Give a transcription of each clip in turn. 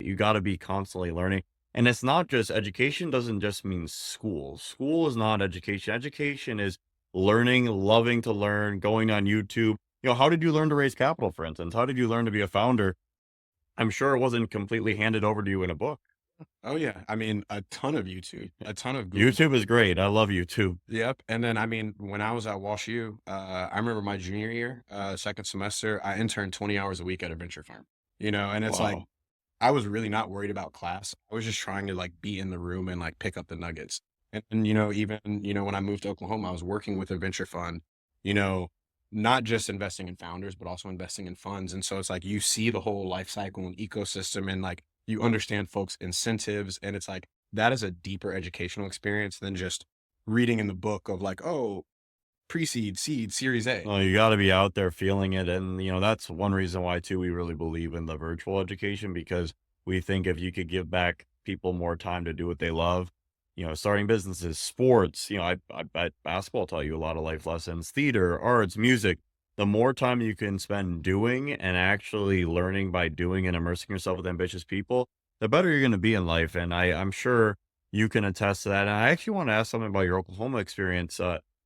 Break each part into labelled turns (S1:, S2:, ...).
S1: You got to be constantly learning. And it's not just education doesn't just mean school. School is not education. Education is learning, loving to learn, going on YouTube. How did you learn to raise capital, for instance? How did you learn to be a founder? I'm sure it wasn't completely handed over to you in a book.
S2: Oh yeah, I mean, a ton of YouTube, a ton of Google.
S1: YouTube is great. I love YouTube.
S2: Yep, and then, I mean, when I was at WashU, I remember my junior year, 2nd semester, I interned 20 hours a week at a venture firm, and it's like,
S1: Wow.
S2: I was really not worried about class. I was just trying to, like, be in the room and, like, pick up the nuggets. And even, when I moved to Oklahoma, I was working with a venture fund, you know, not just investing in founders, but also investing in funds, and so it's like you see the whole life cycle and ecosystem and, like, you understand folks' incentives, and it's like, that is a deeper educational experience than just reading in the book of like, "Oh, pre-seed, seed, series A."
S1: Well, you gotta be out there feeling it, and, that's one reason why too we really believe in the virtual education because we think if you could give back people more time to do what they love, starting businesses, sports, I bet basketball taught you a lot of life lessons, theater, arts, music. The more time you can spend doing and actually learning by doing and immersing yourself with ambitious people, the better you're gonna be in life, and I'm sure you can attest to that, and I actually wanna ask something about your Oklahoma experience,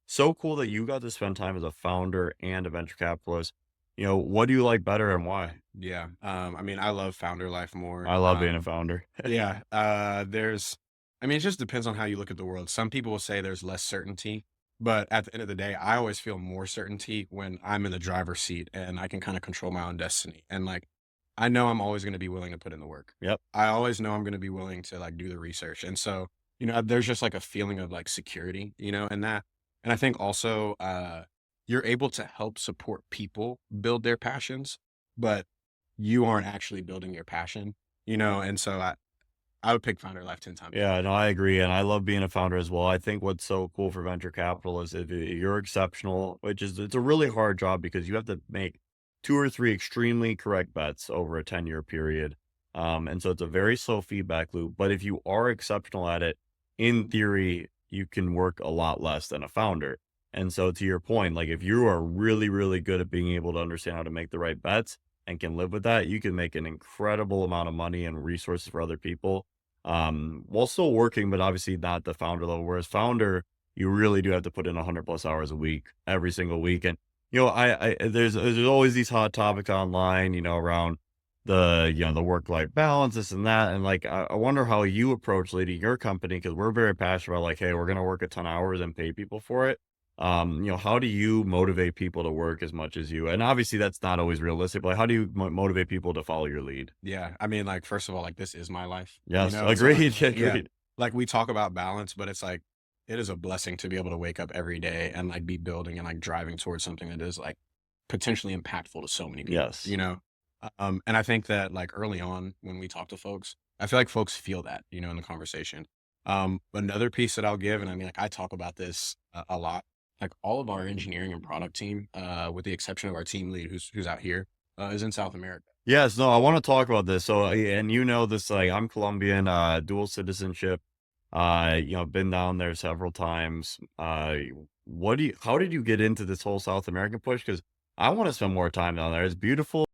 S1: so cool that you got to spend time as a founder and a venture capitalist. What do you like better and why?
S2: Yeah, I mean, I love founder life more.
S1: I love being a founder.
S2: Yeah, I mean, it just depends on how you look at the world. Some people will say there's less certainty, but at the end of the day, I always feel more certainty when I'm in the driver's seat and I can kind of control my own destiny. And like, I know I'm always going to be willing to put in the work.
S1: Yep.
S2: I always know I'm going to be willing to like do the research. And so, there's just like a feeling of like security, and I think also, you're able to help support people build their passions, but you aren't actually building your passion, and so I would pick founder life 10 times over.
S1: Yeah, no, I agree. And I love being a founder as well. I think what's so cool for venture capital is if you're exceptional, it's a really hard job because you have to make two or three extremely correct bets over a 10-year period. And so it's a very slow feedback loop. But if you are exceptional at it, in theory, you can work a lot less than a founder. And so to your point, like if you are really, really good at being able to understand how to make the right bets and can live with that, you can make an incredible amount of money and resources for other people while still working, but obviously not the founder level. Whereas founder, you really do have to put in 100 plus hours a week, every single week. And, there's always these hot topics online, around the work life balance, this and that. And like, I wonder how you approach leading your company because we're very passionate about like, hey, we're going to work a ton of hours and pay people for it. How do you motivate people to work as much as you? And obviously that's not always realistic, but like, how do you motivate people to follow your lead?
S2: Yeah, I mean, like, first of all, like, this is my life,
S1: Yes,
S2: so,
S1: agreed.
S2: yeah,
S1: Agreed.
S2: like, we talk about balance, but it's like, it is a blessing to be able to wake up every day and, like, be building and, like, driving towards something that is, like, potentially impactful to so many people,
S1: Yes.
S2: and I think that, like, early on when we talk to folks, I feel like folks feel that, in the conversation. Another piece that I'll give, and I mean, like, I talk about this a lot, like, all of our engineering and product team, with the exception of our team lead who's out here, is in South America.
S1: Yes, no, I wanna talk about this. So, and this, like, I'm Colombian, dual citizenship. Been down there several times. How did you get into this whole South American push? Because I wanna spend more time down there. It's beautiful.